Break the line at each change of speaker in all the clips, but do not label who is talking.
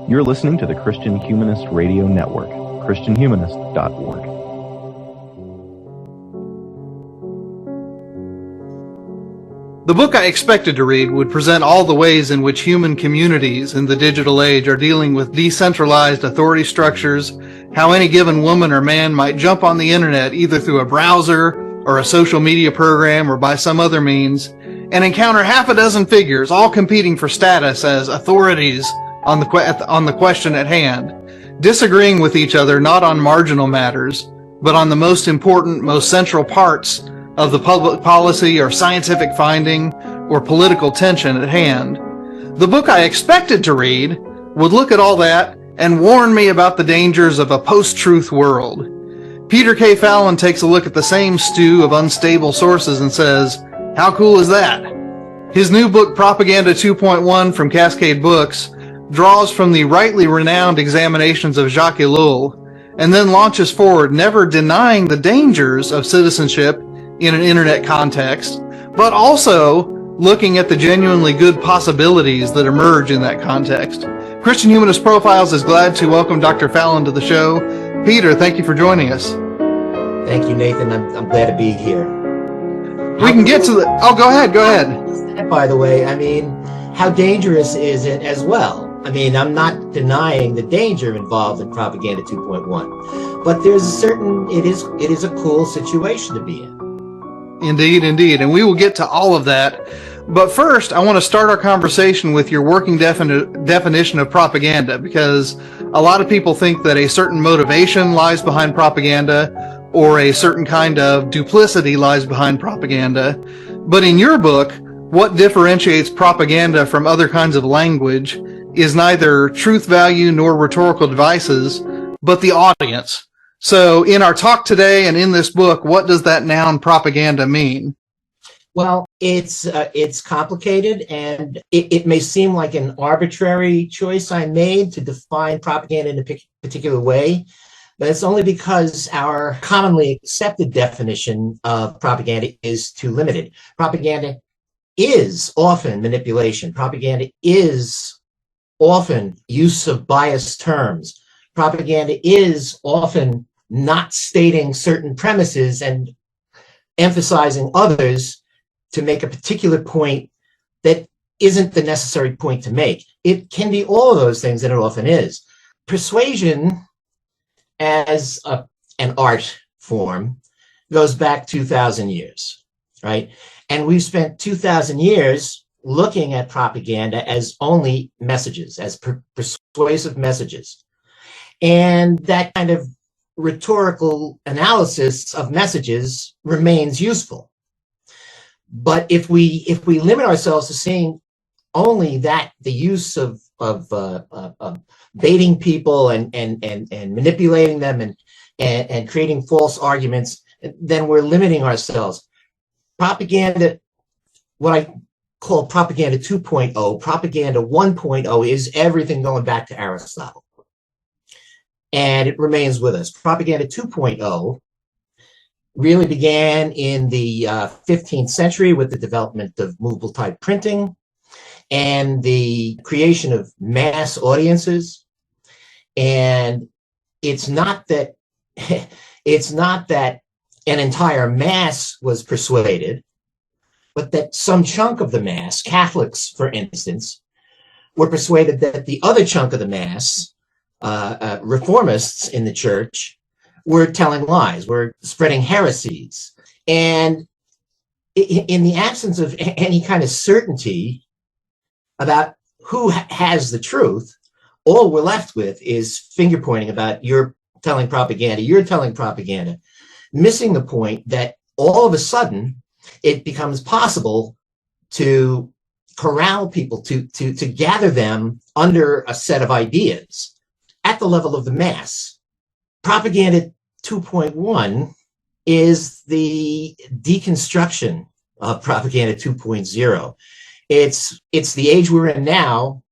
You're listening to the Christian Humanist Radio Network, christianhumanist.org.
The book I expected to read would present all the ways in which human communities in the digital age are dealing with decentralized authority structures, how any given woman or man might jump on the internet either through a browser or a social media program or by some other means, and encounter half a dozen figures all competing for status as authorities on the question at hand, disagreeing with each other not on marginal matters, but on the most important, most central parts of the public policy or scientific finding or political tension at hand. The book I expected to read would look at all that and warn me about the dangers of a post-truth world. Peter K. Fallon takes a look at the same stew of unstable sources and says, how cool is that? His new book, Propaganda 2.1 from Cascade Books, draws from the rightly renowned examinations of Jacques Ellul, and then launches forward, never denying the dangers of citizenship in an internet context, but also looking at the genuinely good possibilities that emerge in that context. Christian Humanist Profiles is glad to welcome Dr. Fallon to the show. Peter, thank you for joining us.
Thank you, Nathan. I'm glad to be here.
We can get to the... Oh, go ahead.
By the way, I mean, how dangerous is it as well? I mean, I'm not denying the danger involved in Propaganda 2.1, but there's a certain, it is a cool situation to be in.
Indeed, and we will get to all of that. But first, I want to start our conversation with your working definition of propaganda, because a lot of people think that a certain motivation lies behind propaganda, or a certain kind of duplicity lies behind propaganda. But in your book, what differentiates propaganda from other kinds of language is neither truth value nor rhetorical devices, but the audience. So in our talk today and in this book, what does that noun propaganda mean?
Well, it's complicated, and it may seem like an arbitrary choice I made to define propaganda in a particular way, but it's only because our commonly accepted definition of propaganda is too limited. Propaganda is often manipulation. Propaganda is often use of biased terms. Propaganda is often not stating certain premises and emphasizing others to make a particular point that isn't the necessary point to make. It can be all of those things, and it often is. Persuasion as an art form goes back 2,000 years, right? And we've spent 2,000 years looking at propaganda as only messages, as persuasive messages. And that kind of rhetorical analysis of messages remains useful. But if we limit ourselves to seeing only that, the use of baiting people and manipulating them and creating false arguments, then we're limiting ourselves. Propaganda, what I call Propaganda 2.0, Propaganda 1.0 is everything going back to Aristotle. And it remains with us. Propaganda 2.0 really began in the 15th century with the development of movable type printing and the creation of mass audiences. And it's not that an entire mass was persuaded, but that some chunk of the mass, Catholics, for instance, were persuaded that the other chunk of the mass, reformists in the church, were telling lies, were spreading heresies. And in the absence of any kind of certainty about who has the truth, all we're left with is finger pointing about you're telling propaganda, missing the point that all of a sudden it becomes possible to corral people, to gather them under a set of ideas at the level of the mass. Propaganda 2.1 is the deconstruction of Propaganda 2.0. It's the age we're in now,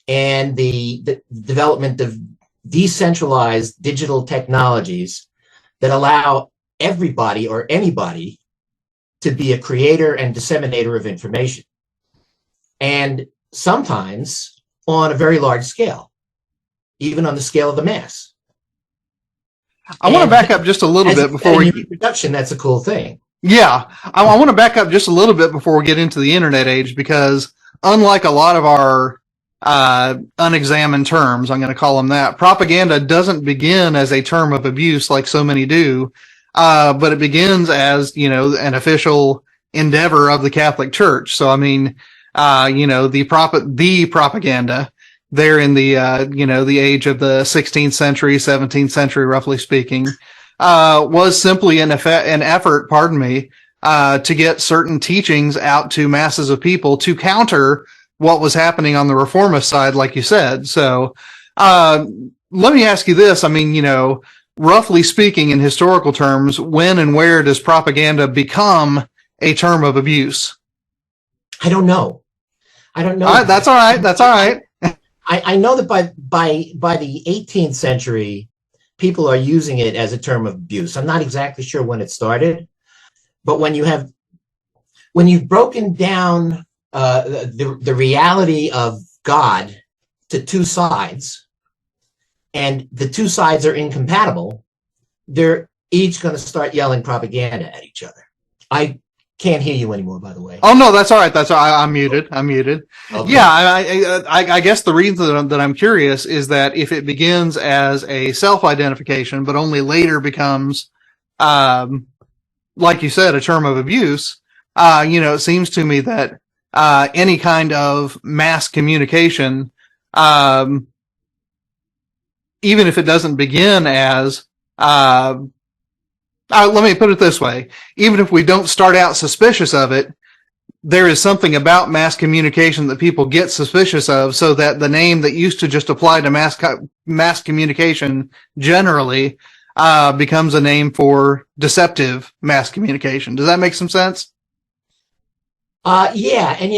and the development of decentralized digital technologies that allow everybody or anybody to be a creator and disseminator of information, and sometimes on a very large scale. even on the scale of the mass.
I want to back up just a little bit before we...
Production, that's a cool thing.
Yeah, I want to back up just a little bit before we get into the internet age, because unlike a lot of our unexamined terms, I'm going to call them that, propaganda doesn't begin as a term of abuse like so many do, but it begins as, an official endeavor of the Catholic Church. So, I mean, the propaganda there in the, the age of the 16th century, 17th century, roughly speaking, was simply an effort, to get certain teachings out to masses of people to counter what was happening on the reformist side, like you said. So, let me ask you this. I mean, roughly speaking, in historical terms, when and where does propaganda become a term of abuse?
I don't know.
All right, that's all right. That's all right.
I know that by the 18th century, people are using it as a term of abuse. I'm not exactly sure when it started, but when you've broken down the reality of God to two sides, and the two sides are incompatible, they're each going to start yelling propaganda at each other. I can't hear you anymore, by the way.
Oh, no, that's all right. That's all right. I'm muted. Okay. Yeah, I guess the reason that I'm curious is that if it begins as a self-identification, but only later becomes, like you said, a term of abuse, it seems to me that any kind of mass communication, even if it doesn't begin as, let me put it this way. Even if we don't start out suspicious of it, there is something about mass communication that people get suspicious of, so that the name that used to just apply to mass communication generally becomes a name for deceptive mass communication. Does that make some sense?
Yeah, and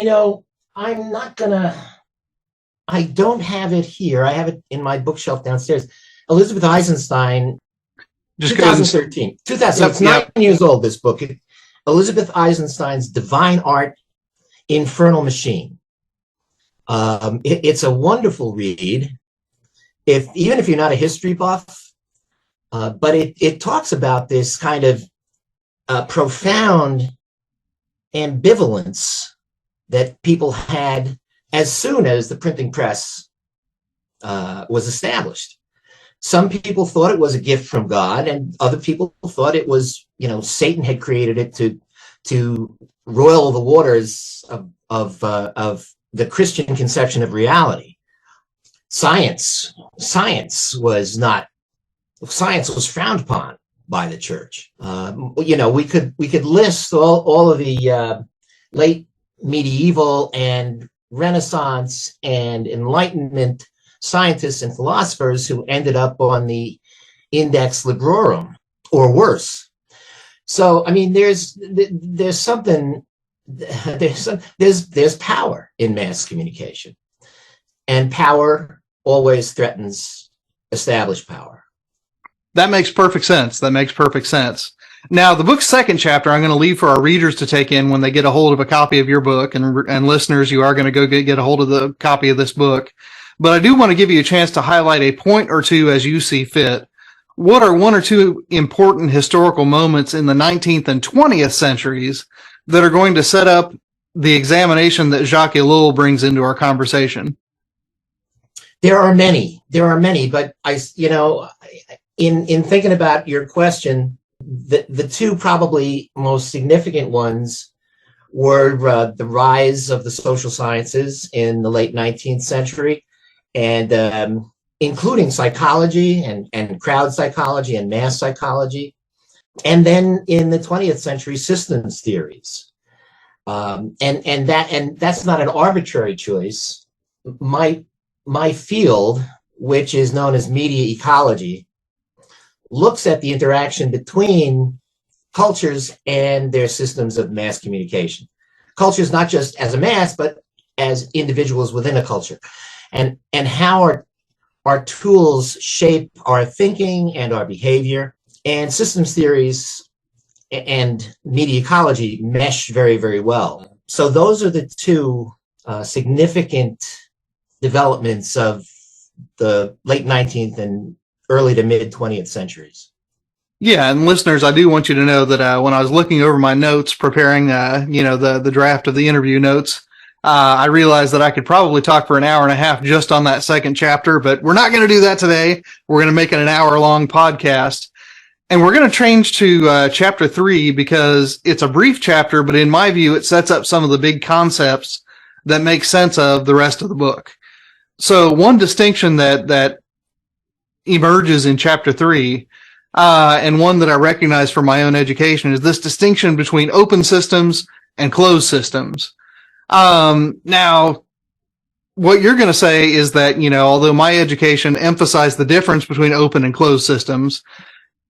I don't have it here. I have it in my bookshelf downstairs. Elizabeth Eisenstein,
Just
2013. 2000. It's 9 years old, this book. Elizabeth Eisenstein's Divine Art, Infernal Machine. It's a wonderful read, even if you're not a history buff, but it talks about this kind of profound ambivalence that people had as soon as the printing press was established. Some people thought it was a gift from God, and other people thought it was, Satan had created it to roil the waters of the Christian conception of reality. Science was frowned upon by the church. We could list all of the late medieval and Renaissance and Enlightenment scientists and philosophers who ended up on the Index Librorum or worse. So, I mean, there's power in mass communication, and power always threatens established power.
That makes perfect sense. Now, the book's second chapter, I'm going to leave for our readers to take in when they get a hold of a copy of your book, and listeners, you are going to go get a hold of the copy of this book. But I do want to give you a chance to highlight a point or two as you see fit. What are one or two important historical moments in the 19th and 20th centuries that are going to set up the examination that Jacques Ellul brings into our conversation?
There are many, but in thinking about your question, the two probably most significant ones were the rise of the social sciences in the late 19th century, and including psychology and crowd psychology and mass psychology. And then in the 20th century, systems theories. And that's not an arbitrary choice. My field, which is known as media ecology, looks at the interaction between cultures and their systems of mass communication. Cultures not just as a mass, but as individuals within a culture. And how our tools shape our thinking and our behavior. And systems theories and media ecology mesh very, very well. So those are the two significant developments of the late 19th and early to mid 20th centuries.
Yeah, and listeners, I do want you to know that when I was looking over my notes, preparing, the draft of the interview notes, I realized that I could probably talk for an hour and a half just on that second chapter, but we're not going to do that today. We're going to make it an hour-long podcast, and we're going to change to chapter 3 because it's a brief chapter, but in my view, it sets up some of the big concepts that make sense of the rest of the book. So one distinction that emerges in chapter 3, and one that I recognize from my own education, is this distinction between open systems and closed systems. Now, what you're going to say is that, although my education emphasized the difference between open and closed systems,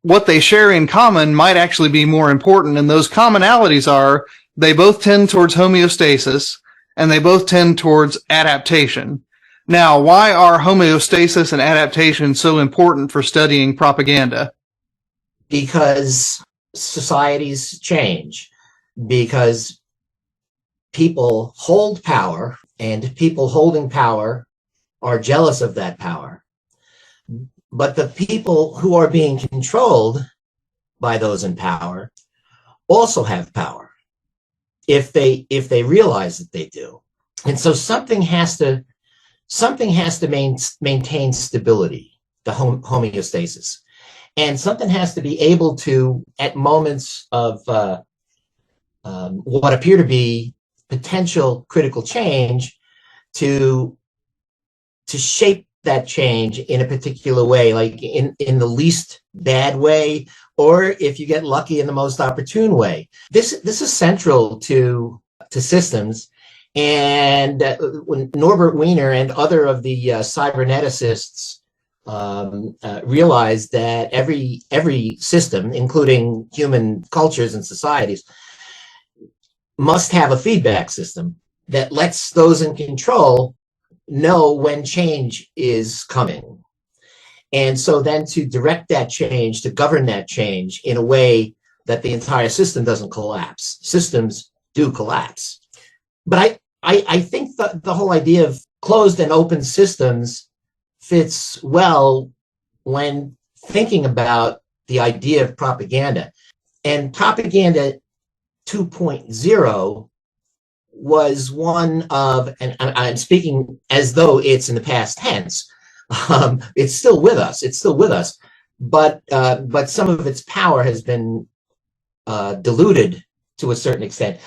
what they share in common might actually be more important. And those commonalities are they both tend towards homeostasis and they both tend towards adaptation. Now, why are homeostasis and adaptation so important for studying propaganda?
Because societies change, because people hold power, and people holding power are jealous of that power. But the people who are being controlled by those in power also have power if they realize that they do. And so something has to maintain stability, the homeostasis. And something has to be able to, at moments of what appear to be potential critical change, to shape that change in a particular way, like in the least bad way, or if you get lucky, in the most opportune way. This is central to systems. And when Norbert Wiener and other of the cyberneticists realized that every system, including human cultures and societies, must have a feedback system that lets those in control know when change is coming. And so then to direct that change, to govern that change in a way that the entire system doesn't collapse. Systems do collapse. But I think the whole idea of closed and open systems fits well when thinking about the idea of propaganda. And propaganda 2.0 was one of, and I'm speaking as though it's in the past tense, it's still with us, but some of its power has been diluted to a certain extent.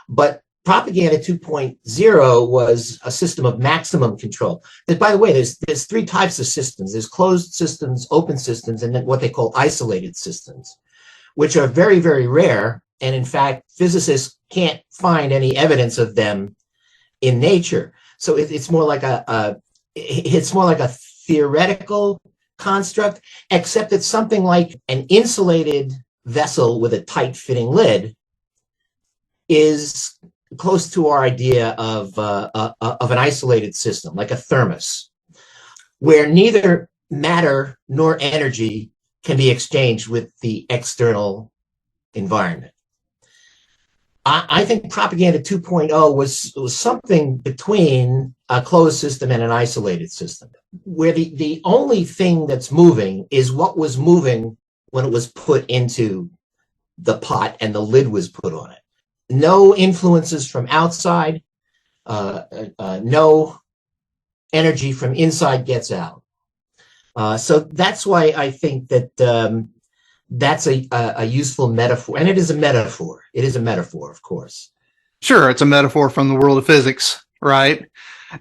But propaganda 2.0 was a system of maximum control. And by the way, there's 3 types of systems. There's closed systems, open systems, and then what they call isolated systems, which are very, very rare. And in fact, physicists can't find any evidence of them in nature. So it's more like a theoretical construct, except it's something like an insulated vessel with a tight-fitting lid is close to our idea of an isolated system, like a thermos, where neither matter nor energy can be exchanged with the external environment. I think propaganda 2.0 was something between a closed system and an isolated system, where the only thing that's moving is what was moving when it was put into the pot and the lid was put on it. No influences from outside, no energy from inside gets out. So that's why I think that that's a useful metaphor, and it is a metaphor. It is a metaphor, of course.
Sure, it's a metaphor from the world of physics, right?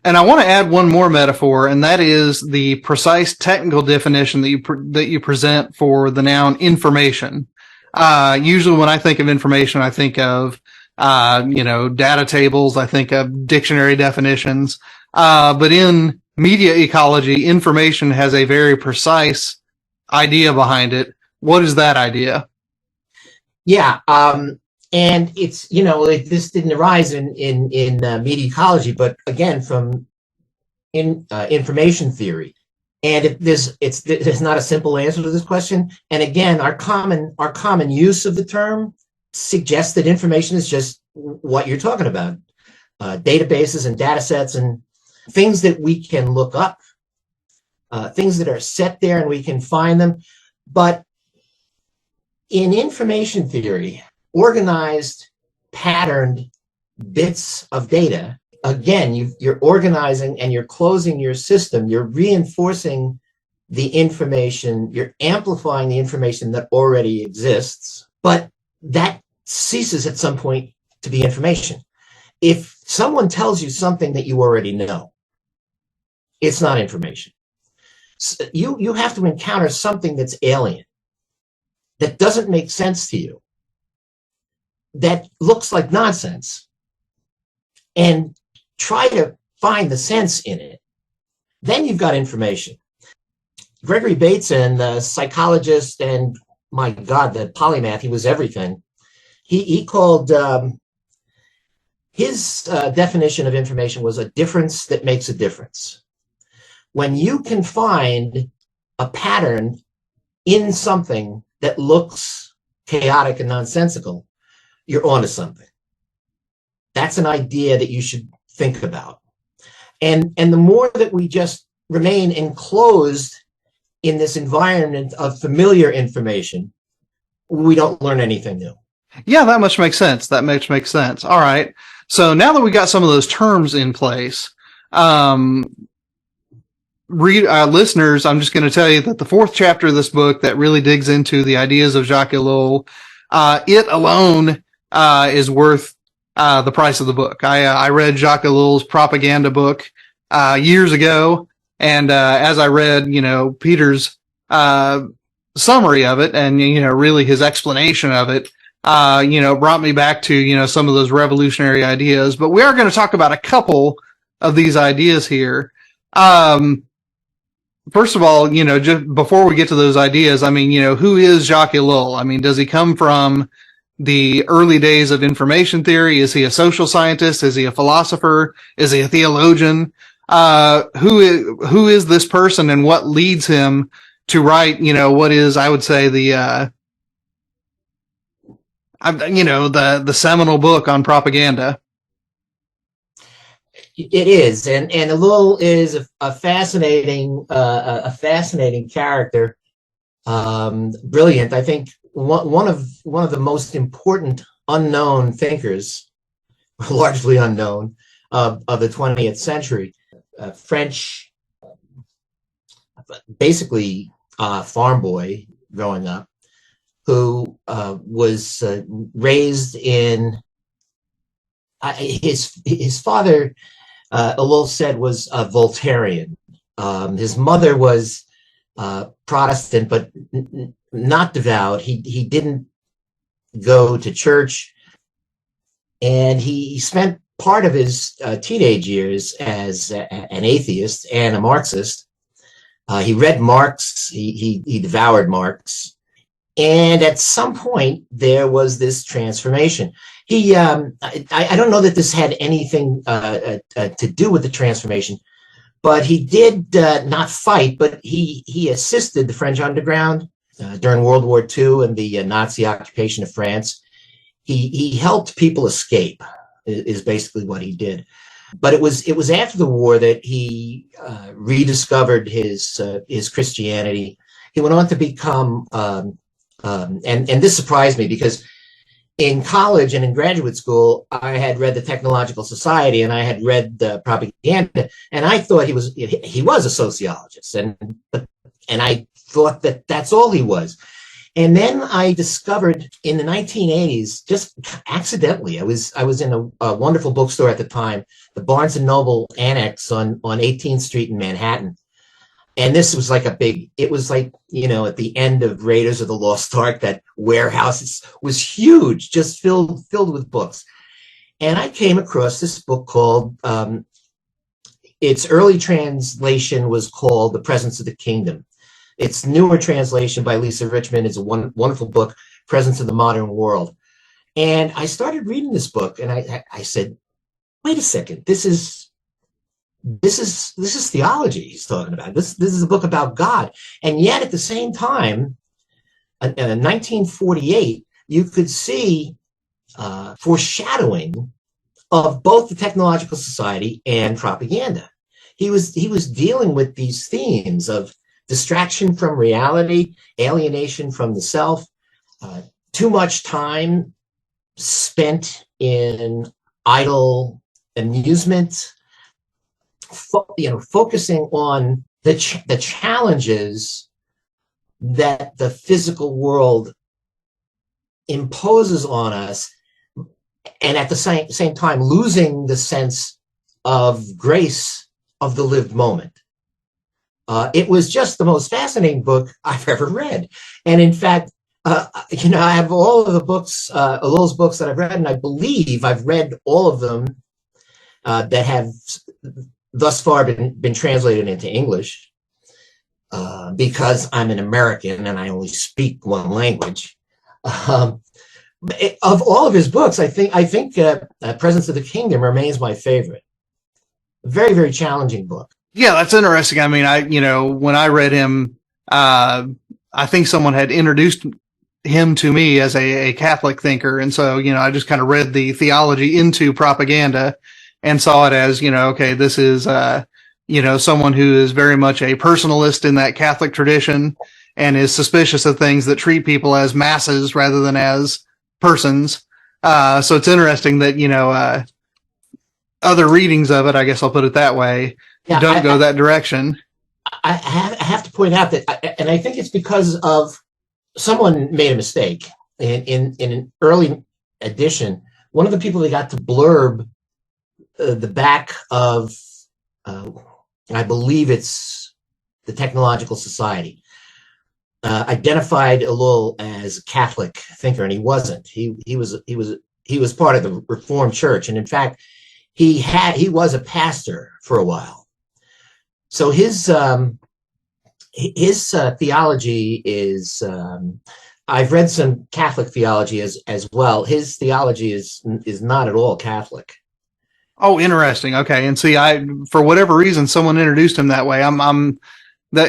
And I want to add one more metaphor, and that is the precise technical definition that you present for the noun information. Usually when I think of information, I think of, data tables. I think of dictionary definitions. But in media ecology, information has a very precise idea behind it. What is that idea?
Yeah. And it's, this didn't arise in media ecology, but again, from information theory. And there's not a simple answer to this question. And again, our common use of the term suggests that information is just what you're talking about, databases and data sets and things that we can look up things that are set there and we can find them. But in information theory, organized, patterned bits of data, again, you're organizing and you're closing your system. You're reinforcing the information. You're amplifying the information that already exists. But that ceases at some point to be information. If someone tells you something that you already know, it's not information. So you have to encounter something that's alien, that doesn't make sense to you, that looks like nonsense, and try to find the sense in it. Then you've got information. Gregory Bateson, the psychologist and, my God, the polymath, he was everything. He called his definition of information was a difference that makes a difference. When you can find a pattern in something that looks chaotic and nonsensical, you're onto something. That's an idea that you should think about. And the more that we just remain enclosed in this environment of familiar information, we don't learn anything new.
Yeah, that much makes sense. That much makes sense. All right. So now that we got some of those terms in place, listeners, I'm just going to tell you that the 4th chapter of this book that really digs into the ideas of Jacques Ellul, it alone is worth the price of the book. I read Jacques Ellul's propaganda book years ago, and as I read, Peter's summary of it, and really his explanation of it, brought me back to some of those revolutionary ideas. But we are going to talk about a couple of these ideas here. First of all, just before we get to those ideas, who is Jacques Ellul? Does he come from the early days of information theory? Is he a social scientist? Is he a philosopher? Is he a theologian? Who is this person, and what leads him to write, what is, I would say, the seminal book on propaganda?
It is, and Ellul is a fascinating character, brilliant. I think one of the most important unknown thinkers, largely unknown, of the 20th century. French, basically farm boy growing up, who was raised in his father. Ellul said was a Voltairean. His mother was Protestant, but not devout. He didn't go to church, and he spent part of his teenage years as an atheist and a Marxist. He read Marx. He devoured Marx, and at some point there was this transformation. I don't know that this had anything to do with the transformation, but he did not fight, but he assisted the French underground during World War II and the Nazi occupation of France. He helped people escape, is basically what he did. But it was after the war that he rediscovered his Christianity. He went on to become, and this surprised me, because in college and in graduate school, I had read the Technological Society and I had read the propaganda, and I thought he was a sociologist, and I thought that that's all he was. And then I discovered in the 1980s, just accidentally, I was in a wonderful bookstore at the time, the Barnes and Noble Annex on 18th Street in Manhattan. And this was like it was like, at the end of Raiders of the Lost Ark, that warehouse was huge, just filled with books. And I came across this book called, its early translation was called The Presence of the Kingdom. Its newer translation by Lisa Richmond is a wonderful book, Presence of the Modern World. And I started reading this book, and I said, wait a second, this is theology he's talking about. This is a book about God. And yet at the same time, in 1948, you could see foreshadowing of both the Technological Society and propaganda. he was dealing with these themes of distraction from reality, alienation from the self, too much time spent in idle amusement, focusing on the challenges that the physical world imposes on us, and at the same time losing the sense of grace of the lived moment. It was just the most fascinating book I've ever read. And in fact, I have all of the books, those books that I've read, and I believe I've read all of them that have thus far been translated into English, because I'm an American and I only speak one language. Of all of his books, I think Presence of the Kingdom remains my favorite. Very, very challenging book.
Yeah, that's interesting. I mean, when I read him, I think someone had introduced him to me as a Catholic thinker. And so, I just kind of read the theology into propaganda and saw it as, okay, this is, someone who is very much a personalist in that Catholic tradition and is suspicious of things that treat people as masses rather than as persons. So it's interesting that, other readings of it, I guess I'll put it that way, don't go that direction.
I have to point out that, and I think it's because of someone made a mistake in an early edition. One of the people that got to blurb the back of, I believe it's the Technological Society, identified a little as a Catholic thinker, and he wasn't. He was part of the Reformed Church, and in fact, he was a pastor for a while. So his theology is, I've read some Catholic theology as well. His theology is not at all Catholic.
Oh, interesting. Okay. And see, for whatever reason, someone introduced him that way.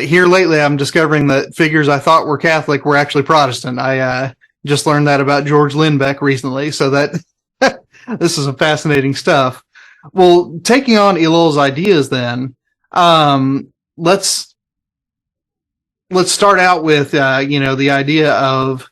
Here lately, I'm discovering that figures I thought were Catholic were actually Protestant. I just learned that about George Lindbeck recently. So that this is some fascinating stuff. Well, taking on Elul's ideas then, let's start out with, the idea of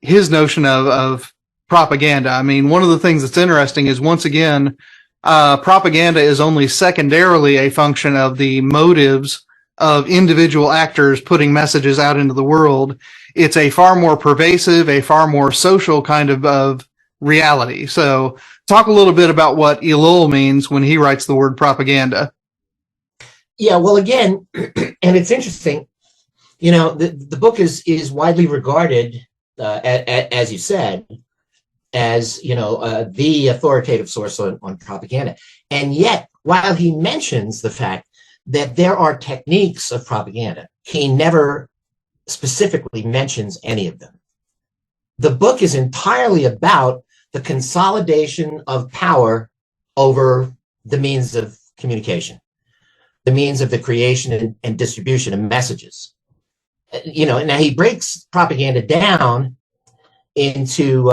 his notion of propaganda. I mean, one of the things that's interesting is, once again, propaganda is only secondarily a function of the motives of individual actors putting messages out into the world. It's a far more pervasive, a far more social kind of reality. So talk a little bit about what Elul means when he writes the word propaganda.
Yeah, well, again, and it's interesting, the book is widely regarded, as you said, as, the authoritative source on propaganda. And yet, while he mentions the fact that there are techniques of propaganda, he never specifically mentions any of them. The book is entirely about the consolidation of power over the means of communication, the means of the creation and distribution of messages. Now he breaks propaganda down into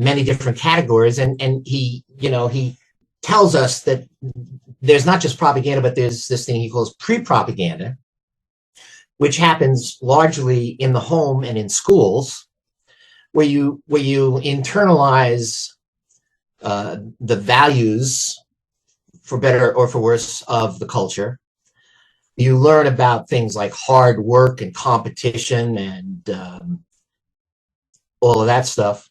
many different categories, and he tells us that there's not just propaganda, but there's this thing he calls pre-propaganda, which happens largely in the home and in schools, where you internalize the values, for better or for worse, of the culture. You learn about things like hard work and competition and all of that stuff.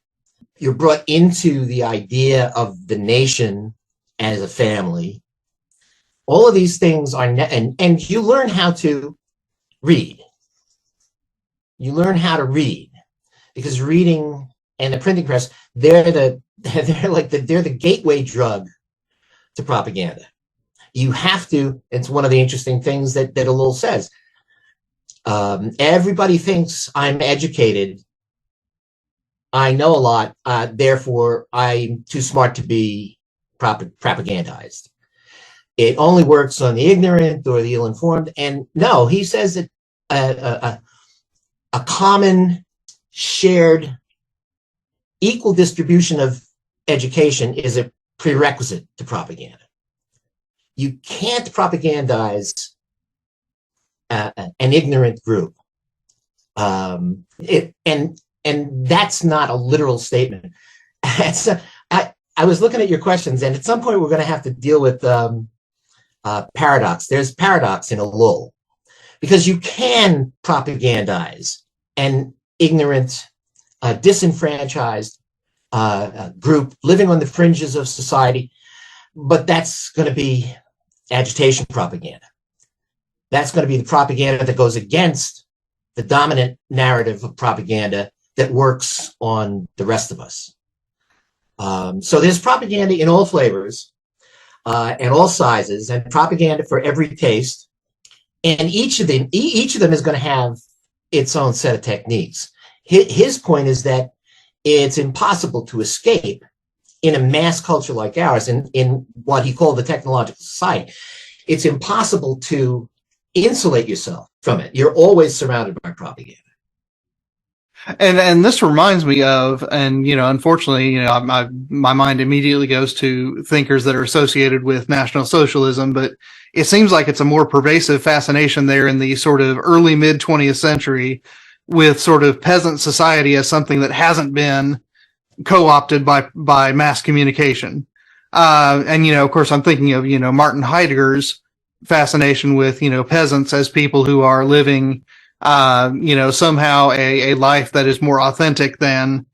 You're brought into the idea of the nation as a family. All of these things are, and you learn how to read. You learn how to read, because reading and the printing press, they're the gateway drug to propaganda. You have to. It's one of the interesting things that Elul says. Everybody thinks I'm educated, I know a lot, therefore I'm too smart to be propagandized. It only works on the ignorant or the ill-informed. And no, he says that a common, shared, equal distribution of education is a prerequisite to propaganda. You can't propagandize an ignorant group. And that's not a literal statement. I was looking at your questions, and at some point we're going to have to deal with paradox. There's paradox in a lull, because you can propagandize an ignorant, disenfranchised group living on the fringes of society, but that's going to be agitation propaganda. That's going to be the propaganda that goes against the dominant narrative of propaganda that works on the rest of us. So there's propaganda in all flavors and all sizes, and propaganda for every taste. And each of them is going to have its own set of techniques. His point is that it's impossible to escape in a mass culture like ours, in what he called the technological society. It's impossible to insulate yourself from it. You're always surrounded by propaganda.
And this reminds me of, and unfortunately, my mind immediately goes to thinkers that are associated with National Socialism, but it seems like it's a more pervasive fascination there in the sort of early mid 20th century, with sort of peasant society as something that hasn't been co-opted by mass communication. And of course, I'm thinking of Martin Heidegger's fascination with peasants as people who are living somehow a life that is more authentic than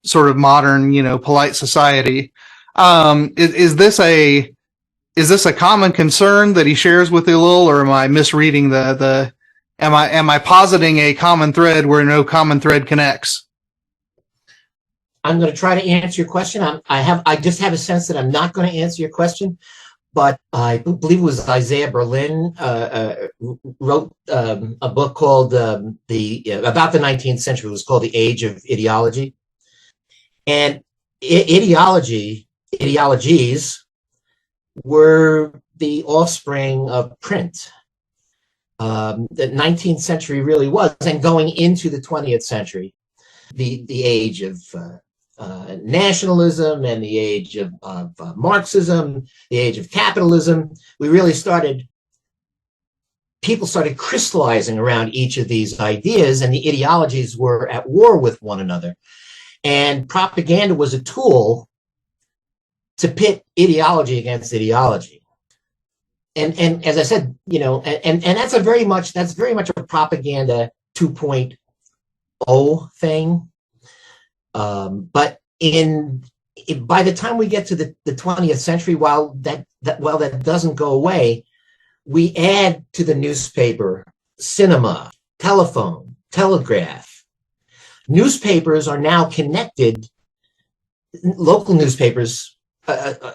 sort of modern, polite society. Is this a common concern that he shares with Ellul, or am I misreading am I positing a common thread where no common thread connects?
I'm going to try to answer your question. I just have a sense that I'm not going to answer your question, but I believe it was Isaiah Berlin wrote a book called about the 19th century. It was called The Age of Ideology. And ideologies were the offspring of print. The 19th century really was, and going into the 20th century, the age of nationalism and the age of Marxism, the age of capitalism, people started crystallizing around each of these ideas, and the ideologies were at war with one another. And propaganda was a tool to pit ideology against ideology. And as I said, and that's very much a propaganda 2.0 thing. But by the time we get to the 20th century, while that doesn't go away, we add to the newspaper cinema, telephone, telegraph. Newspapers are now connected. Local newspapers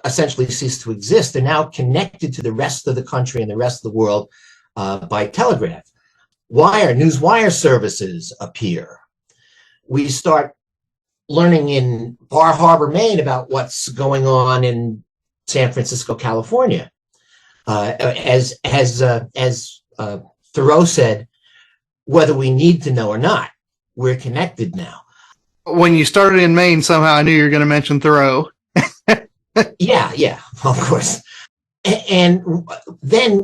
essentially cease to exist. They're now connected to the rest of the country and the rest of the world by telegraph. Newswire services appear. We start learning in Bar Harbor, Maine, about what's going on in San Francisco, California. As Thoreau said, whether we need to know or not, we're connected now.
When you started in Maine, somehow I knew you were going to mention Thoreau.
Yeah, of course. And then,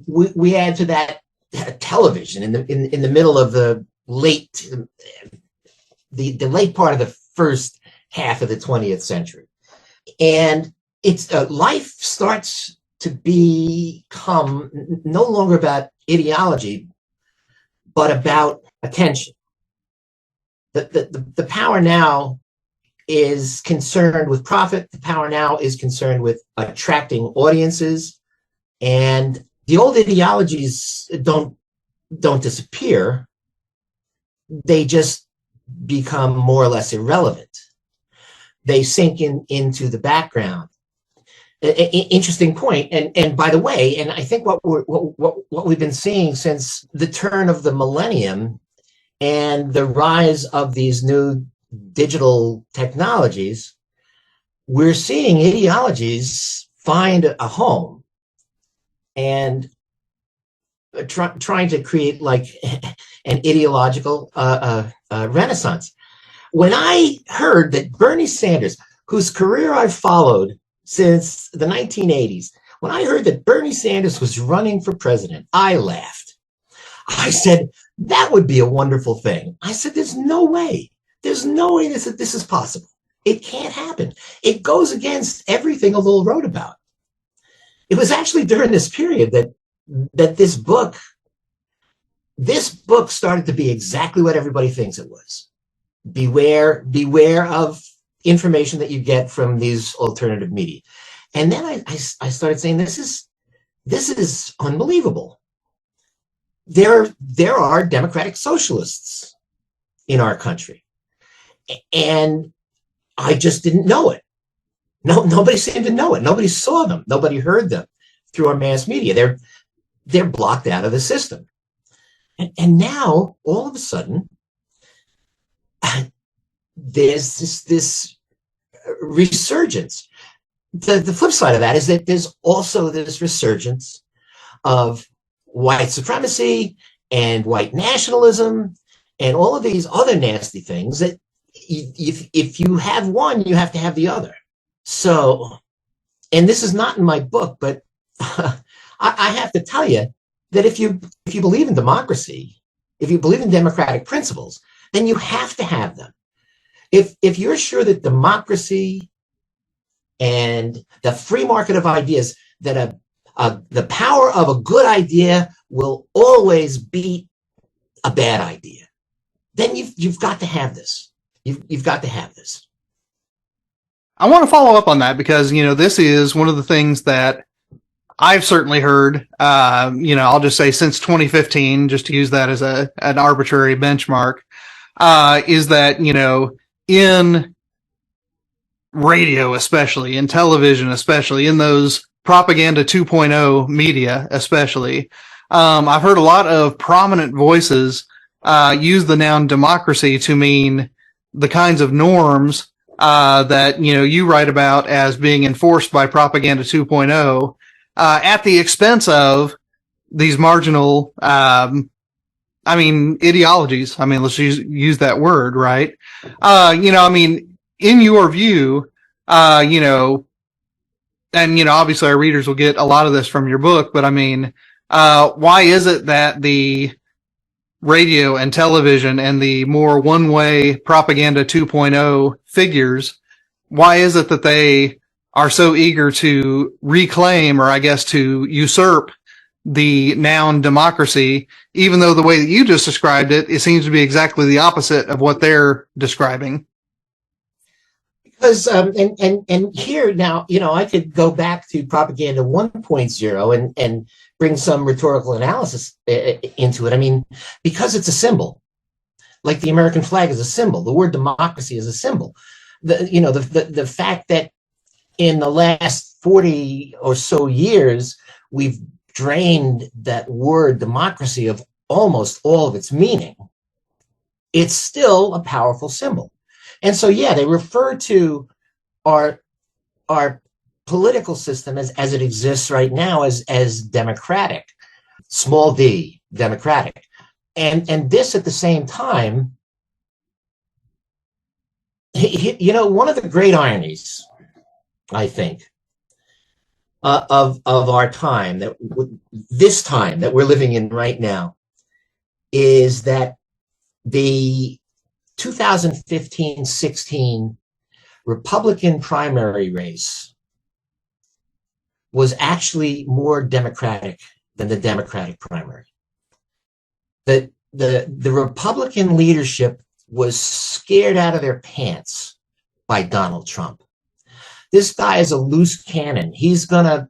we add to that television in the middle of the late part of the first half of the 20th century. And it's life starts to become no longer about ideology, but about attention. The power now is concerned with profit. The power now is concerned with attracting audiences. And the old ideologies don't disappear. They just become more or less irrelevant. They sink into the background. Interesting point. And by the way, and I think what we've been seeing since the turn of the millennium and the rise of these new digital technologies, we're seeing ideologies find a home and trying to create like an ideological renaissance. When I heard that Bernie Sanders, whose career I've followed since the 1980s, When I heard that Bernie Sanders was running for president, I laughed. I said, that would be a wonderful thing. I said, there's no way. There's no way this is possible. It can't happen. It goes against everything Lowell wrote about. It was actually during this period that this book started to be exactly what everybody thinks it was. Beware of information that you get from these alternative media. And then I started saying, this is unbelievable. There are democratic socialists in our country, and I just didn't know it. Nobody seemed to know it. Nobody saw them. Nobody heard them through our mass media. They're blocked out of the system. And now, all of a sudden, there's this resurgence. The flip side of that is that there's also this resurgence of white supremacy and white nationalism and all of these other nasty things that if you have one, you have to have the other. So, and this is not in my book, but I have to tell you that if you believe in democracy, if you believe in democratic principles, then you have to have them. If you're sure that democracy and the free market of ideas, that the power of a good idea will always beat a bad idea, then you've got to have this. You've got to have this.
I want to follow up on that because, this is one of the things that I've certainly heard, I'll just say since 2015, just to use that as an arbitrary benchmark, is that, in radio, especially in television, especially in those propaganda 2.0 media, especially, I've heard a lot of prominent voices use the noun democracy to mean the kinds of norms that you write about as being enforced by propaganda 2.0 at the expense of these marginal ideologies. Let's use that word, right? In your view, and obviously our readers will get a lot of this from your book, but why is it that the radio and television and the more one-way propaganda 2.0 figures, why is it that they are so eager to reclaim, or I guess to usurp, the noun democracy, even though the way that you just described it, it seems to be exactly the opposite of what they're describing?
Because, and here now, I could go back to propaganda 1.0 and bring some rhetorical analysis into it. Because it's a symbol, like the American flag is a symbol. The word democracy is a symbol. The fact that in the last 40 or so years, we've drained that word democracy of almost all of its meaning, it's still a powerful symbol. And so, yeah, they refer to our political system as it exists right now as democratic, small d, democratic. And this at the same time, one of the great ironies, I think, of our time, this time that we're living in right now, is that the 2015-16 Republican primary race was actually more Democratic than the Democratic primary. The Republican leadership was scared out of their pants by Donald Trump. This guy is a loose cannon. He's gonna,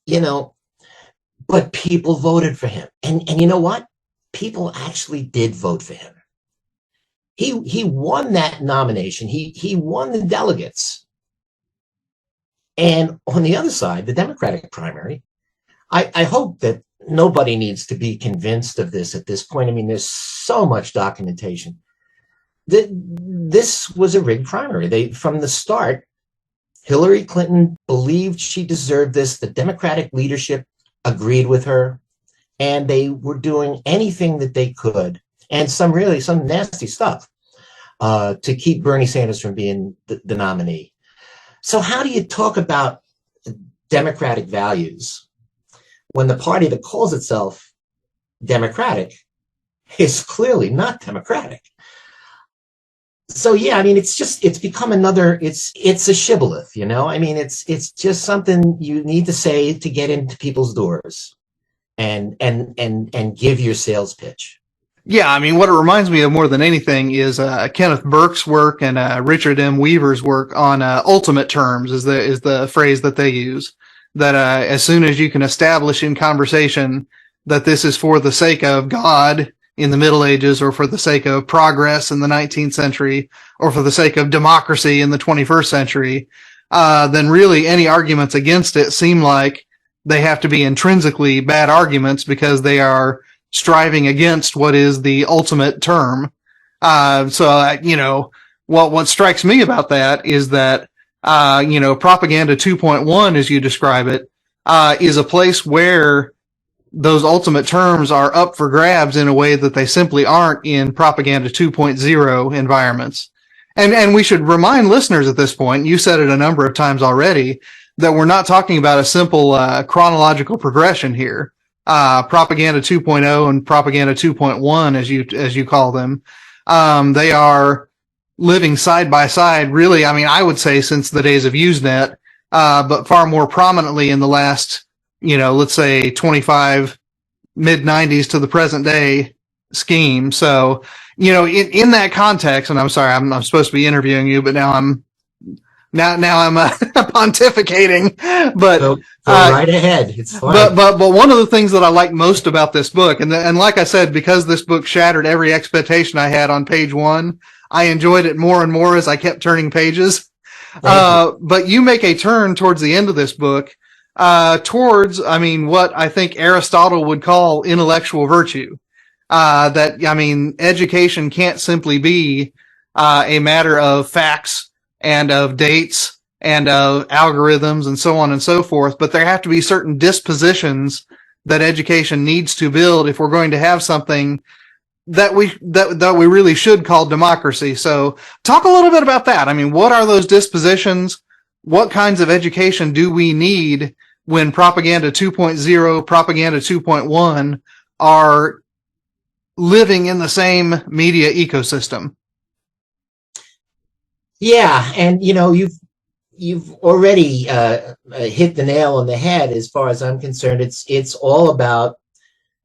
but people voted for him. And you know what? People actually did vote for him. He won that nomination. He won the delegates. And on the other side, the Democratic primary, I hope that nobody needs to be convinced of this at this point. There's so much documentation. This was a rigged primary. From the start, Hillary Clinton believed she deserved this. The Democratic leadership agreed with her, and they were doing anything that they could, and some nasty stuff, to keep Bernie Sanders from being the nominee. So how do you talk about democratic values when the party that calls itself democratic is clearly not democratic. So yeah, I mean, it's become another, it's a shibboleth, you know? I mean, it's just something you need to say to get into people's doors and give your sales pitch.
Yeah, I mean, what it reminds me of more than anything is Kenneth Burke's work and Richard M. Weaver's work on ultimate terms is the phrase that they use. That as soon as you can establish in conversation that this is for the sake of God in the Middle Ages, or for the sake of progress in the 19th century, or for the sake of democracy in the 21st century, then really any arguments against it seem like they have to be intrinsically bad arguments because they are striving against what is the ultimate term. You know, what strikes me about that is that, you know, Propaganda 2.1, as you describe it, is a place where those ultimate terms are up for grabs in a way that they simply aren't in Propaganda 2.0 environments. And we should remind listeners at this point, you said it a number of times already, that we're not talking about a simple chronological progression here. Propaganda 2.0 and Propaganda 2.1, as you call them, they are living side by side, really, I mean, I would say since the days of Usenet, but far more prominently in the last, you know, let's say 25, mid-90s to the present day scheme. So, you know, in that context, and I'm sorry, I'm supposed to be interviewing you, but now I'm pontificating. But
Go right ahead. It's fine.
But one of the things that I like most about this book, and like I said, because this book shattered every expectation I had on page 1, I enjoyed it more and more as I kept turning pages. But you make a turn towards the end of this book towards, I mean, what I think Aristotle would call intellectual virtue. That, I mean, education can't simply be a matter of facts and of dates and of algorithms and so on and so forth, but there have to be certain dispositions that education needs to build if we're going to have something that we really should call democracy. So talk a little bit about that. I mean, what are those dispositions? What kinds of education do we need when Propaganda 2.0, Propaganda 2.1 are living in the same media ecosystem?
Yeah, and you know, you've already hit the nail on the head as far as I'm concerned. It's all about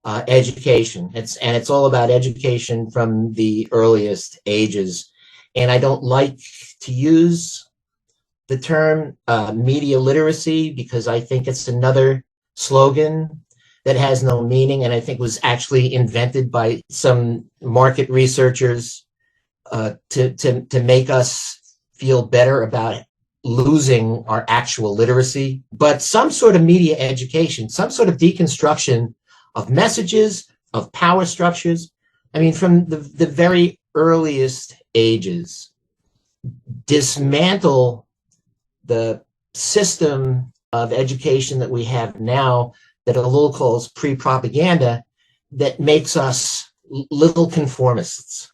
education. It's all about education from the earliest ages. And I don't like to use the term media literacy because I think it's another slogan that has no meaning, and I think was actually invented by some market researchers to make us feel better about losing our actual literacy. But some sort of media education, some sort of deconstruction of messages, of power structures. I mean, from the very earliest ages, dismantle the system of education that we have now that Ellul calls pre-propaganda, that makes us little conformists,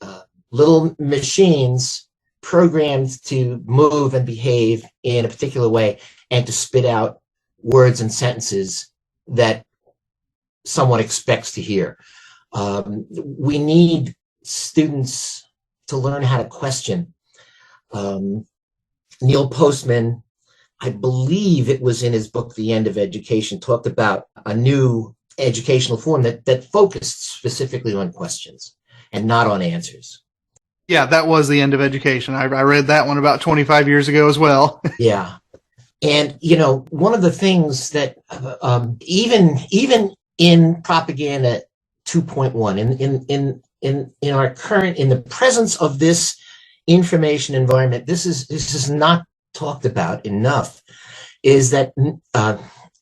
little machines programmed to move and behave in a particular way and to spit out words and sentences that someone expects to hear. We need students to learn how to question. Neil Postman, I believe it was in his book, The End of Education, talked about a new educational form that focused specifically on questions and not on answers.
Yeah, that was The End of Education. I read that one about 25 years ago as well.
Yeah. And, you know, one of the things that even in Propaganda 2.1, in our current, in the presence of this information environment, this is not talked about enough, is that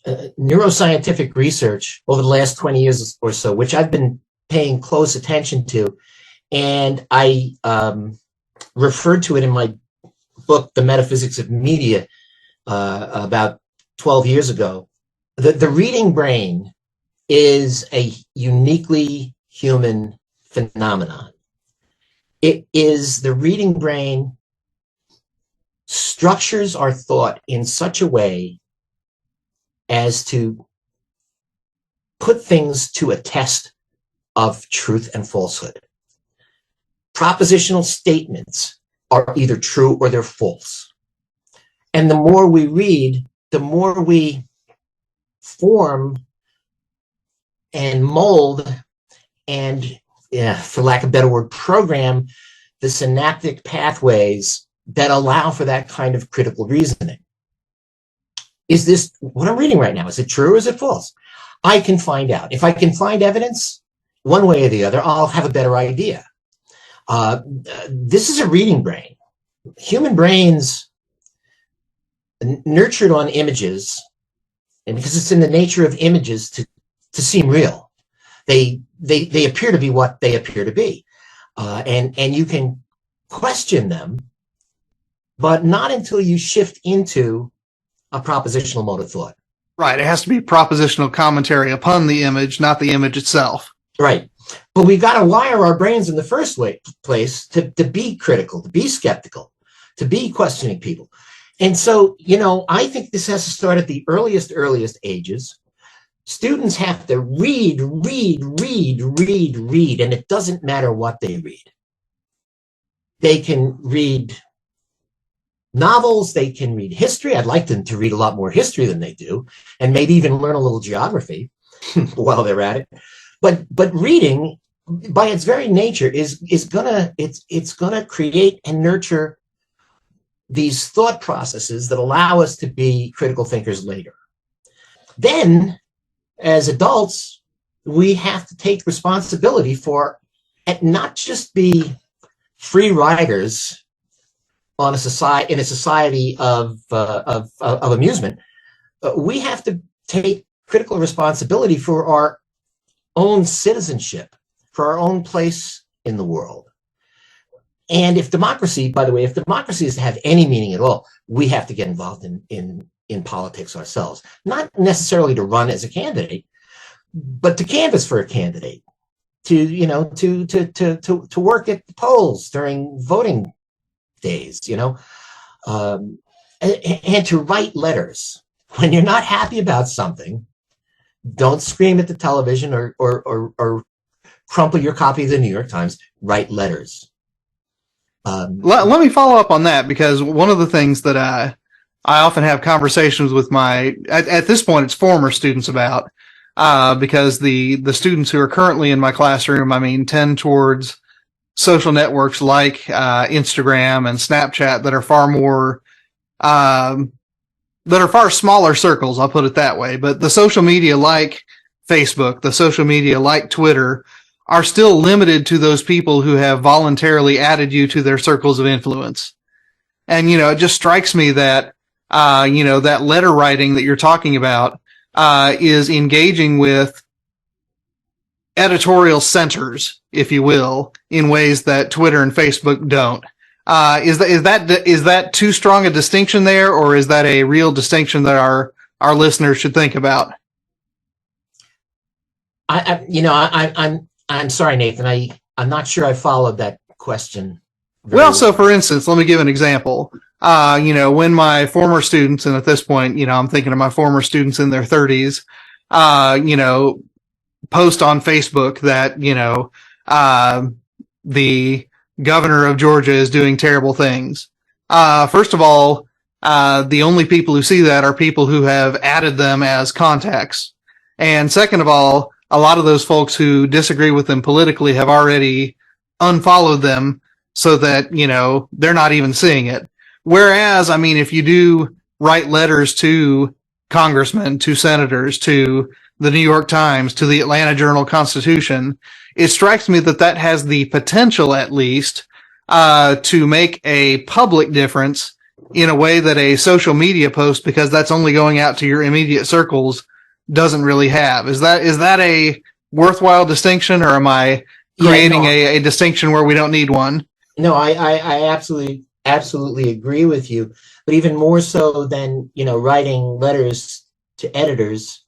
neuroscientific research over the last 20 years or so, which I've been paying close attention to, and I referred to it in my book, The Metaphysics of Media, about 12 years ago. The reading brain is a uniquely human phenomenon. It is the reading brain structures our thought in such a way as to put things to a test of truth and falsehood. Propositional statements are either true or they're false. And the more we read, the more we form and mold and, for lack of a better word, program the synaptic pathways that allow for that kind of critical reasoning. Is this what I'm reading right now? Is it true or is it false? I can find out. If I can find evidence one way or the other, I'll have a better idea. This is a reading brain. Human brains nurtured on images, and because it's in the nature of images to seem real, they appear to be what they appear to be, and you can question them, but not until you shift into a propositional mode of thought.
Right. It has to be propositional commentary upon the image, not the image itself.
Right. But we've got to wire our brains in the first place to be critical, to be skeptical, to be questioning people. And so, I think this has to start at the earliest ages. Students have to read, and it doesn't matter what they read. They can read novels, they can read history. I'd like them to read a lot more history than they do, and maybe even learn a little geography while they're at it. But reading, by its very nature, is gonna create and nurture these thought processes that allow us to be critical thinkers later. Then, as adults, we have to take responsibility for, and not just be free riders in a society of amusement. We have to take critical responsibility for our own citizenship, for our own place in the world. And if democracy, by the way, if democracy is to have any meaning at all, we have to get involved in politics ourselves. Not necessarily to run as a candidate, but to canvass for a candidate, to work at the polls during voting days, and to write letters. When you're not happy about something, don't scream at the television or crumple your copy of the New York Times. Write letters.
Let me follow up on that, because one of the things that I often have conversations with at this point, it's former students about, because the students who are currently in my classroom, tend towards social networks like Instagram and Snapchat that are far smaller circles, I'll put it that way. But the social media like Facebook, the social media like Twitter, are still limited to those people who have voluntarily added you to their circles of influence. And, it just strikes me that, that letter writing that you're talking about, is engaging with editorial centers, if you will, in ways that Twitter and Facebook don't. Is that too strong a distinction there, or is that a real distinction that our listeners should think about?
I'm sorry, Nathan. I'm not sure I followed that question.
Well, so for instance, let me give an example. When my former students, and at this point, I'm thinking of my former students in their 30s, post on Facebook that, the governor of Georgia is doing terrible things. First of all, the only people who see that are people who have added them as contacts. And second of all, a lot of those folks who disagree with them politically have already unfollowed them so that, they're not even seeing it. Whereas, if you do write letters to congressmen, to senators, to the New York Times, to the Atlanta Journal-Constitution, it strikes me that has the potential, at least, to make a public difference in a way that a social media post, because that's only going out to your immediate circles, doesn't really have. Is that a worthwhile distinction, or am I creating a distinction where we don't need one?
No, I absolutely agree with you. But even more so than, writing letters to editors,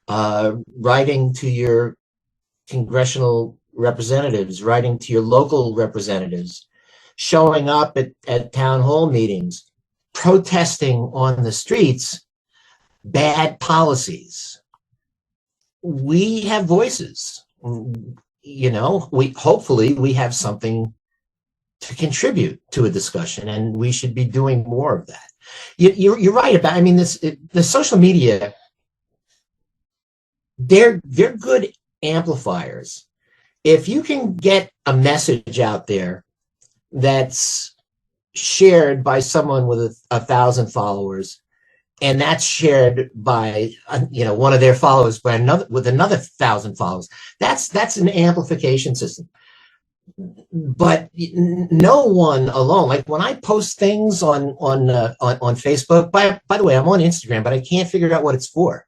writing to your congressional representatives, writing to your local representatives, showing up at town hall meetings, protesting on the streets, bad policies. We have voices. Hopefully we have something to contribute to a discussion, and we should be doing more of that. You're right about, the social media, they're good amplifiers. If you can get a message out there that's shared by someone with 1,000 followers, and that's shared by one of their followers by another 1,000 followers, that's an amplification system. But no one alone, like when I post things on Facebook, by the way, I'm on Instagram, but I can't figure out what it's for.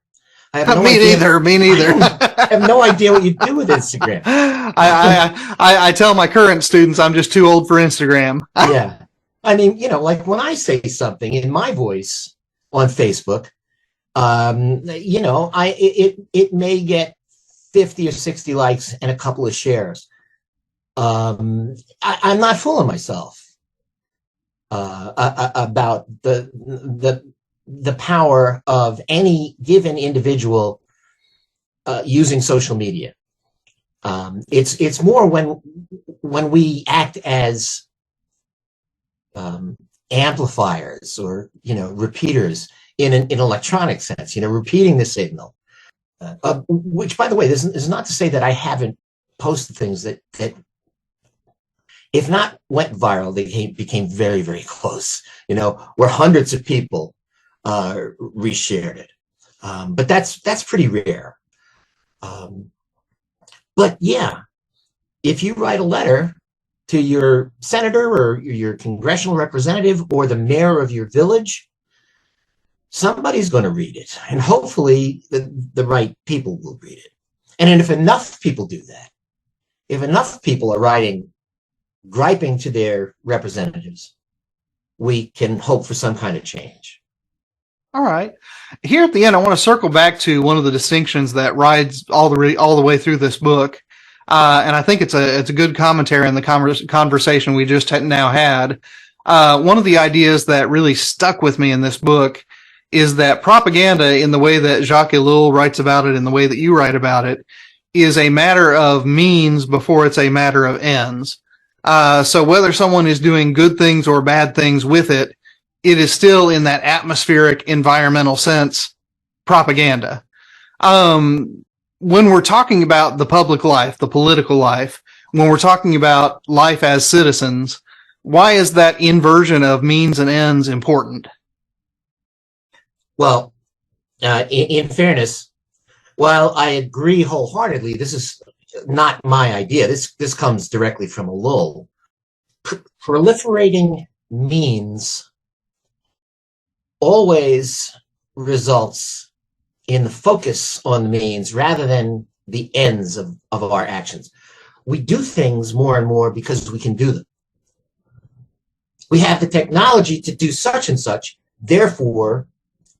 I have no idea.
Me neither.
I have no idea what you do with Instagram.
I tell my current students I'm just too old for Instagram.
Yeah. Like when I say something in my voice on Facebook, it may get 50 or 60 likes and a couple of shares. I'm not fooling myself about the power of any given individual using social media. It's more when we act as amplifiers or repeaters in an electronic sense, repeating the signal. Which, by the way, this is not to say that I haven't posted things that if not went viral, they became very, very close, where hundreds of people reshared it. But that's pretty rare. But yeah, if you write a letter to your senator or your congressional representative or the mayor of your village, somebody's going to read it. And hopefully the right people will read it. And if enough people do that, if enough people are griping to their representatives, we can hope for some kind of change.
All right. Here at the end, I want to circle back to one of the distinctions that rides all the way through this book. And I think it's a good commentary on the conversation we just now had. One of the ideas that really stuck with me in this book is that propaganda, in the way that Jacques Ellul writes about it, in the way that you write about it, is a matter of means before it's a matter of ends. So whether someone is doing good things or bad things with it, it is still in that atmospheric, environmental sense, propaganda. When we're talking about the public life, the political life, when we're talking about life as citizens, why is that inversion of means and ends important?
Well, in fairness, while I agree wholeheartedly, this is not my idea. This comes directly from Ellul. Proliferating means always results in the focus on the means rather than the ends of our actions. We do things more and more because we can do them. We have the technology to do such and such, therefore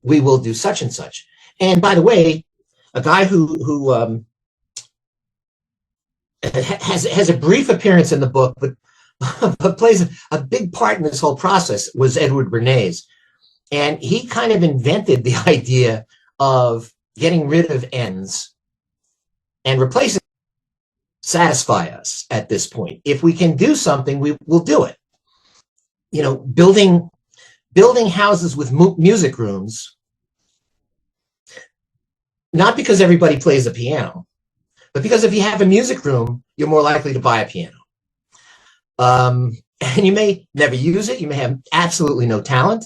we will do such and such. And by the way, a guy who has a brief appearance in the book, but plays a big part in this whole process was Edward Bernays. And he kind of invented the idea of getting rid of ends and replacing satisfy us at this point. If we can do something, we will do it. Building houses with music rooms, not because everybody plays a piano, but because if you have a music room, you're more likely to buy a piano. And you may never use it. You may have absolutely no talent,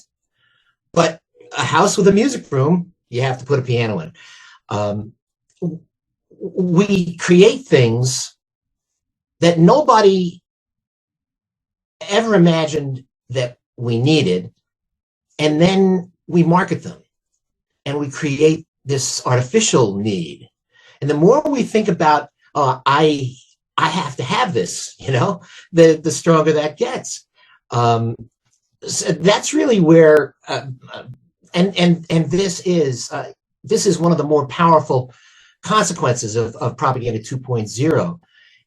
but a house with a music room, you have to put a piano in. We create things that nobody ever imagined that we needed, and then we market them and we create this artificial need. And the more we think about, I have to have this, the stronger that gets. So that's really where, and this is one of the more powerful consequences of propaganda 2.0,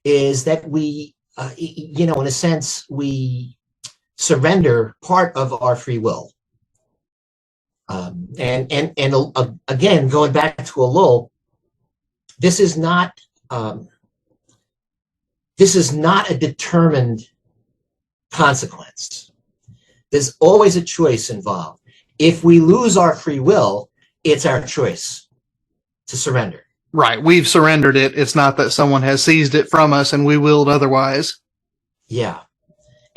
is that we, in a sense, we surrender part of our free will. Again, going back to Elul, this is not a determined consequence. There's always a choice involved. If we lose our free will, it's our choice to surrender.
Right. We've surrendered it. It's not that someone has seized it from us and we willed otherwise.
Yeah.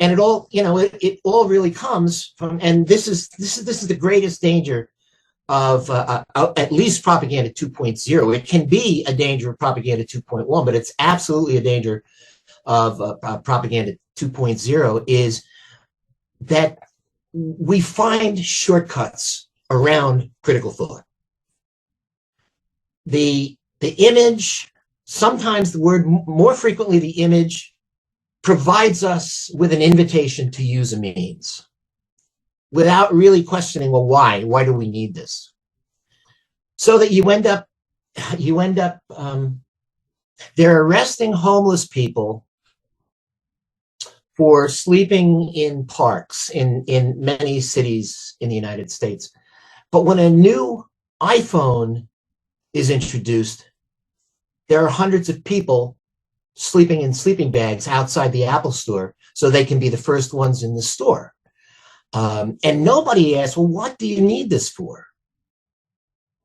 And it all really comes from, and this is the greatest danger of at least propaganda 2.0. It can be a danger of propaganda 2.1, but it's absolutely a danger of propaganda 2.0 is that we find shortcuts around critical thought. The image, sometimes the word, more frequently the image, provides us with an invitation to use a means without really questioning, well, why? Why do we need this? So that they're arresting homeless people for sleeping in parks in many cities in the United States. But when a new iPhone is introduced, there are hundreds of people sleeping in sleeping bags outside the Apple store so they can be the first ones in the store. And nobody asks, well, what do you need this for?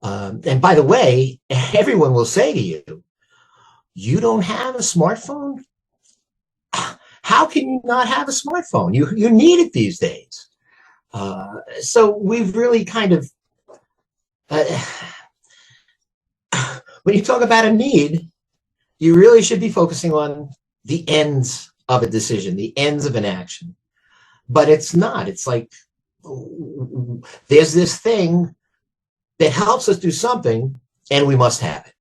And by the way, everyone will say to you, you don't have a smartphone? How can you not have a smartphone? You need it these days. So we've really kind of, when you talk about a need, you really should be focusing on the ends of a decision, the ends of an action. But it's not. It's like there's this thing that helps us do something, and we must have it,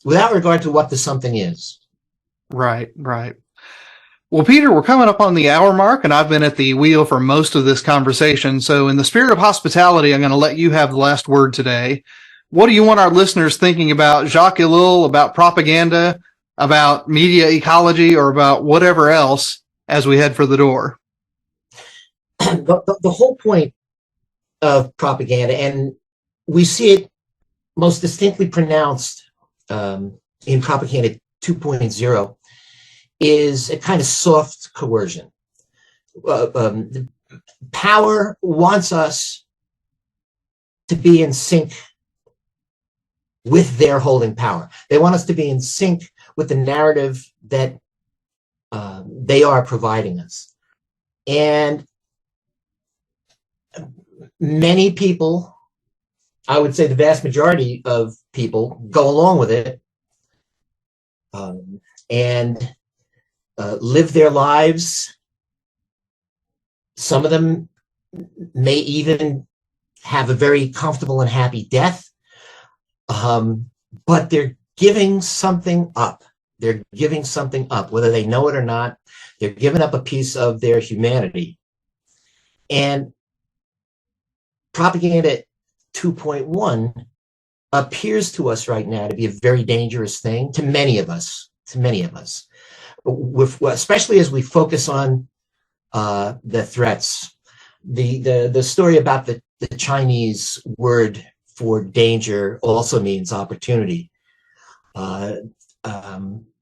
without regard to what the something is.
Right, right. Well, Peter, we're coming up on the hour mark, and I've been at the wheel for most of this conversation. So in the spirit of hospitality, I'm going to let you have the last word today. What do you want our listeners thinking about Jacques Ellul, about propaganda, about media ecology, or about whatever else as we head for the door?
The whole point of propaganda, and we see it most distinctly pronounced in propaganda 2.0, is a kind of soft coercion. Power wants us to be in sync with their holding power. They want us to be in sync with the narrative that they are providing us. And many people, I would say the vast majority of people, go along with it and live their lives. Some of them may even have a very comfortable and happy death, but they're giving something up. They're giving something up, whether they know it or not. They're giving up a piece of their humanity. And propaganda 2.1 appears to us right now to be a very dangerous thing to many of us, especially as we focus on the threats. The story about the Chinese word for danger also means opportunity.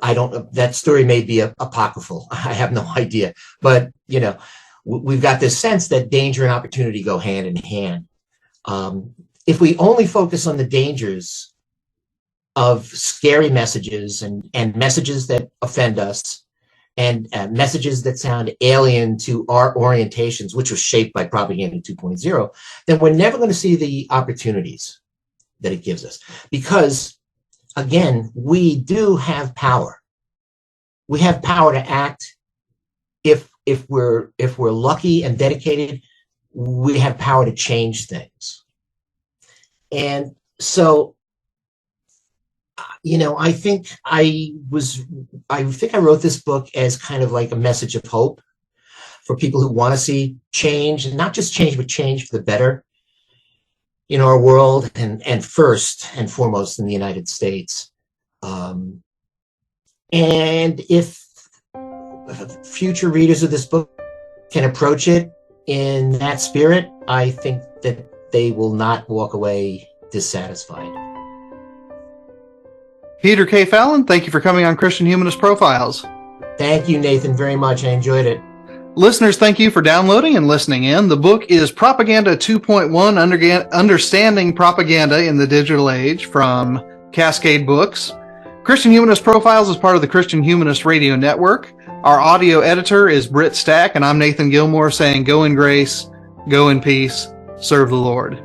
I don't know, that story may be apocryphal. I have no idea. But, you know, we've got this sense that danger and opportunity go hand in hand. If we only focus on the dangers of scary messages and messages that offend us and messages that sound alien to our orientations, which was shaped by propaganda 2.0, then we're never going to see the opportunities that it gives us. Because, again, we do have power. We have power to act. If we're lucky and dedicated, we have power to change things. And so, you know, I think I wrote this book as kind of like a message of hope for people who want to see change, and not just change, but change for the better in our world, and first and foremost in the United States. And if future readers of this book can approach it in that spirit, I think that they will not walk away dissatisfied.
Peter K. Fallon, thank you for coming on Christian Humanist Profiles.
Thank you, Nathan, very much. I enjoyed it.
Listeners, thank you for downloading and listening in. The book is Propaganda 2.1, Understanding Propaganda in the Digital Age, from Cascade Books. Christian Humanist Profiles is part of the Christian Humanist Radio Network. Our audio editor is Britt Stack, and I'm Nathan Gilmore saying go in grace, go in peace, serve the Lord.